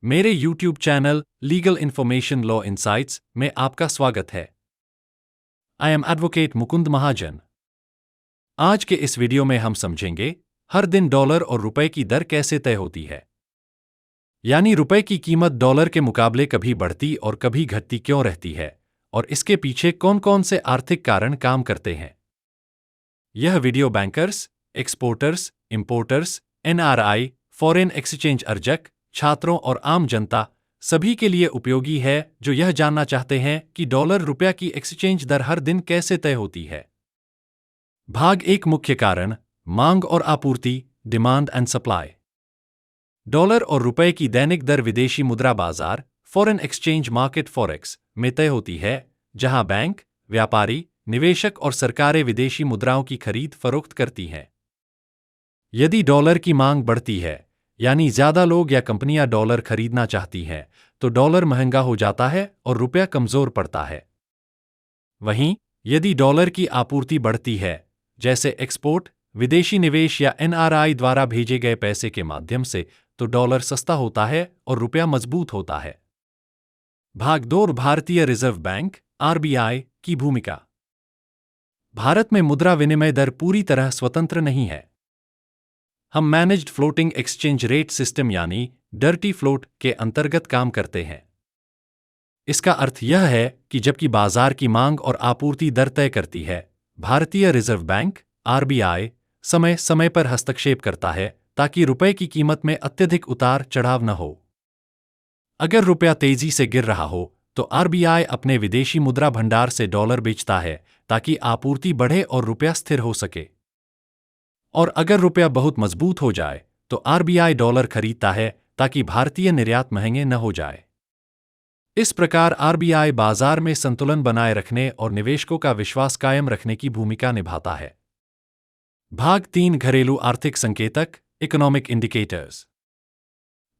मेरे YouTube channel legal information law insights में आपका स्वागत है। आई एम एडवोकेट मुकुंद महाजन। आज के इस वीडियो में हम समझेंगे हर दिन डॉलर और रुपए की दर कैसे तय होती है, यानी रुपए की कीमत डॉलर के मुकाबले कभी बढ़ती और कभी घटती क्यों रहती है और इसके पीछे कौन कौन से आर्थिक कारण काम करते हैं। यह video bankers, exporters, importers, NRI, foreign exchange Arjak, छात्रों और आम जनता सभी के लिए उपयोगी है जो यह जानना चाहते हैं कि डॉलर रुपया की एक्सचेंज दर हर दिन कैसे तय होती है। भाग एक, मुख्य कारण, मांग और आपूर्ति, डिमांड एंड सप्लाई। डॉलर और रुपए की दैनिक दर विदेशी मुद्रा बाजार, फॉरेन एक्सचेंज मार्केट फॉरेक्स में तय होती है, जहां बैंक, व्यापारी, निवेशक और सरकारें विदेशी मुद्राओं की खरीद फरोख्त करती हैं। यदि डॉलर की मांग बढ़ती है, यानी ज्यादा लोग या कंपनियां डॉलर खरीदना चाहती हैं, तो डॉलर महंगा हो जाता है और रुपया कमजोर पड़ता है। वहीं यदि डॉलर की आपूर्ति बढ़ती है, जैसे एक्सपोर्ट, विदेशी निवेश या NRI द्वारा भेजे गए पैसे के माध्यम से, तो डॉलर सस्ता होता है और रुपया मजबूत होता है। भाग 2, भारतीय रिजर्व बैंक RBI की भूमिका। भारत में मुद्रा विनिमय दर पूरी तरह स्वतंत्र नहीं है। हम managed floating exchange rate system यानी डर्टी फ्लोट के अंतर्गत काम करते हैं। इसका अर्थ यह है कि जबकि बाजार की मांग और आपूर्ति दर तय करती है, भारतीय रिजर्व बैंक RBI समय समय पर हस्तक्षेप करता है ताकि रुपए की कीमत में अत्यधिक उतार चढ़ाव न हो। अगर रुपया तेजी से गिर रहा हो तो RBI अपने विदेशी मुद्रा भंडार से डॉलर बेचता है ताकि आपूर्ति बढ़े और रुपया स्थिर हो सके। और अगर रुपया बहुत मजबूत हो जाए तो RBI डॉलर खरीदता है ताकि भारतीय निर्यात महंगे न हो जाए। इस प्रकार RBI बाजार में संतुलन बनाए रखने और निवेशकों का विश्वास कायम रखने की भूमिका निभाता है। भाग 3, घरेलू आर्थिक संकेतक, इकोनॉमिक इंडिकेटर्स।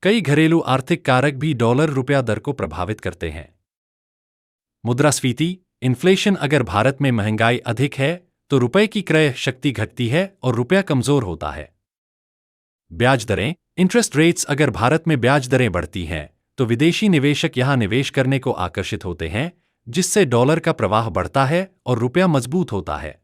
कई घरेलू आर्थिक कारक भी डॉलर रुपया दर को प्रभावित करते हैं। मुद्रास्फीति, इन्फ्लेशन। अगर भारत में महंगाई अधिक है तो रुपए की क्रय शक्ति घटती है और रुपया कमजोर होता है। ब्याज दरें, इंटरेस्ट रेट्स। अगर भारत में ब्याज दरें बढ़ती हैं तो विदेशी निवेशक यहां निवेश करने को आकर्षित होते हैं, जिससे डॉलर का प्रवाह बढ़ता है और रुपया मजबूत होता है।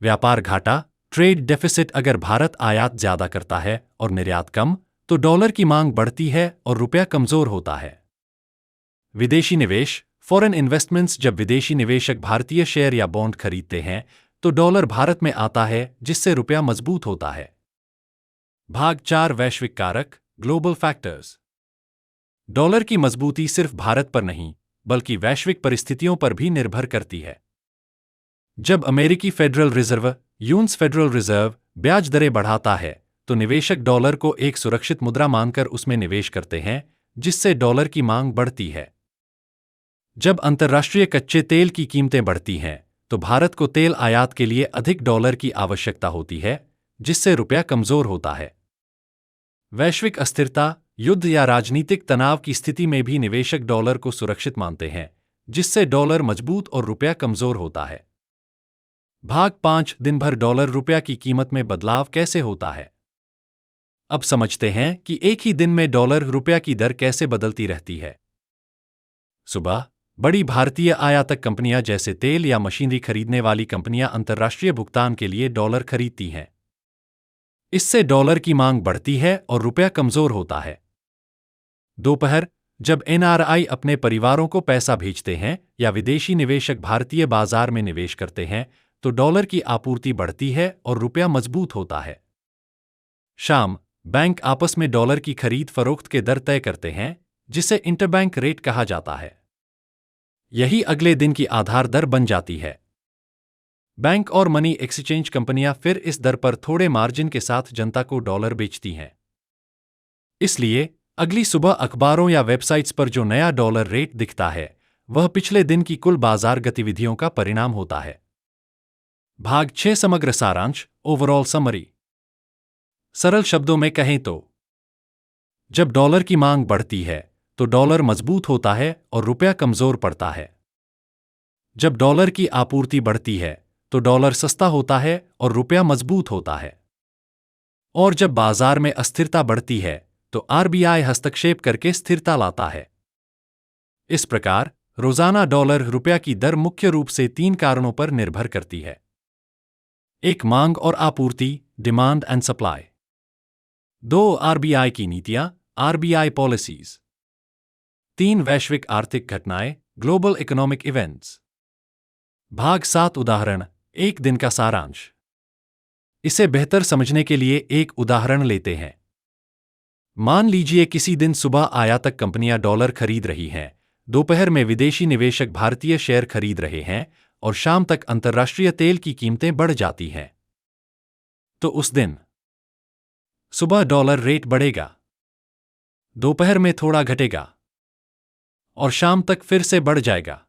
व्यापार घाटा, ट्रेड डेफिसिट। अगर भारत आयात ज्यादा करता है और निर्यात कम, तो डॉलर की मांग बढ़ती है और रुपया कमजोर होता है। विदेशी निवेश, फॉरेन इन्वेस्टमेंट्स। जब विदेशी निवेशक भारतीय शेयर या बॉन्ड खरीदते हैं तो डॉलर भारत में आता है, जिससे रुपया मजबूत होता है। भाग 4, वैश्विक कारक, ग्लोबल फैक्टर्स। डॉलर की मजबूती सिर्फ भारत पर नहीं बल्कि वैश्विक परिस्थितियों पर भी निर्भर करती है। जब अमेरिकी federal reserve US federal reserve ब्याज दरें बढ़ाता है तो निवेशक डॉलर को एक सुरक्षित मुद्रा मानकर उसमें निवेश करते हैं, जिससे डॉलर की मांग बढ़ती है। जब अंतर्राष्ट्रीय कच्चे तेल की कीमतें बढ़ती हैं तो भारत को तेल आयात के लिए अधिक डॉलर की आवश्यकता होती है, जिससे रुपया कमजोर होता है। वैश्विक अस्थिरता, युद्ध या राजनीतिक तनाव की स्थिति में भी निवेशक डॉलर को सुरक्षित मानते हैं, जिससे डॉलर मजबूत और रुपया कमजोर होता है। भाग 5, दिन भर डॉलर रुपया की कीमत में बदलाव कैसे होता है। अब समझते हैं कि एक ही दिन में डॉलर रुपया की दर कैसे बदलती रहती है। सुबह, बड़ी भारतीय आयातक कंपनियां जैसे तेल या मशीनरी खरीदने वाली कंपनियां अंतर्राष्ट्रीय भुगतान के लिए डॉलर खरीदती हैं। इससे डॉलर की मांग बढ़ती है और रुपया कमजोर होता है। दोपहर, जब NRI अपने परिवारों को पैसा भेजते हैं या विदेशी निवेशक भारतीय बाजार में निवेश करते हैं तो डॉलर की आपूर्ति बढ़ती है और रुपया मजबूत होता है। शाम, बैंक आपस में डॉलर की खरीद फरोख्त के दर तय करते हैं, जिसे इंटरबैंक रेट कहा जाता है। यही अगले दिन की आधार दर बन जाती है। बैंक और मनी एक्सचेंज कंपनियां फिर इस दर पर थोड़े मार्जिन के साथ जनता को डॉलर बेचती हैं। इसलिए अगली सुबह अखबारों या वेबसाइट्स पर जो नया डॉलर रेट दिखता है वह पिछले दिन की कुल बाजार गतिविधियों का परिणाम होता है। भाग 6, समग्र सारांश, ओवरऑल समरी। सरल शब्दों में कहें तो जब डॉलर की मांग बढ़ती है तो डॉलर मजबूत होता है और रुपया कमजोर पड़ता है। जब डॉलर की आपूर्ति बढ़ती है तो डॉलर सस्ता होता है और रुपया मजबूत होता है। और जब बाजार में अस्थिरता बढ़ती है तो आरबीआई हस्तक्षेप करके स्थिरता लाता है। इस प्रकार रोजाना डॉलर रुपया की दर मुख्य रूप से 3 कारणों पर निर्भर करती है। एक, मांग और आपूर्ति, डिमांड एंड सप्लाई। 2, आरबीआई की नीतियां, आरबीआई पॉलिसीज। 3, वैश्विक आर्थिक घटनाएं, ग्लोबल इकोनॉमिक इवेंट्स। भाग 7, उदाहरण 1, दिन का सारांश। इसे बेहतर समझने के लिए एक उदाहरण लेते हैं। मान लीजिए किसी दिन सुबह आयातक कंपनियां डॉलर खरीद रही हैं, दोपहर में विदेशी निवेशक भारतीय शेयर खरीद रहे हैं और शाम तक अंतर्राष्ट्रीय तेल की कीमतें बढ़ जाती हैं। तो उस दिन सुबह डॉलर रेट बढ़ेगा, दोपहर में थोड़ा घटेगा और शाम तक फिर से बढ़ जाएगा।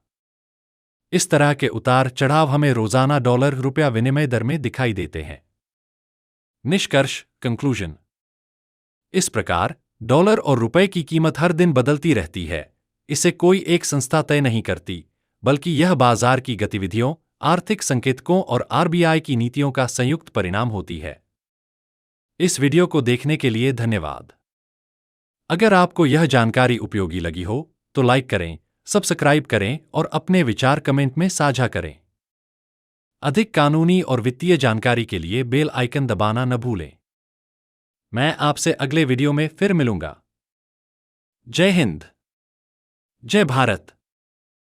इस तरह के उतार चढ़ाव हमें रोजाना डॉलर रुपया विनिमय दर में दिखाई देते हैं। निष्कर्ष, कंक्लूजन। इस प्रकार डॉलर और रुपए की कीमत हर दिन बदलती रहती है। इसे कोई एक संस्था तय नहीं करती, बल्कि यह बाजार की गतिविधियों, आर्थिक संकेतकों और आरबीआई की नीतियों का संयुक्त परिणाम होती है। इस वीडियो को देखने के लिए धन्यवाद। अगर आपको यह जानकारी उपयोगी लगी हो तो लाइक करें, सब्सक्राइब करें और अपने विचार कमेंट में साझा करें। अधिक कानूनी और वित्तीय जानकारी के लिए बेल आइकन दबाना न भूलें। मैं आपसे अगले वीडियो में फिर मिलूंगा। जय हिंद, जय भारत।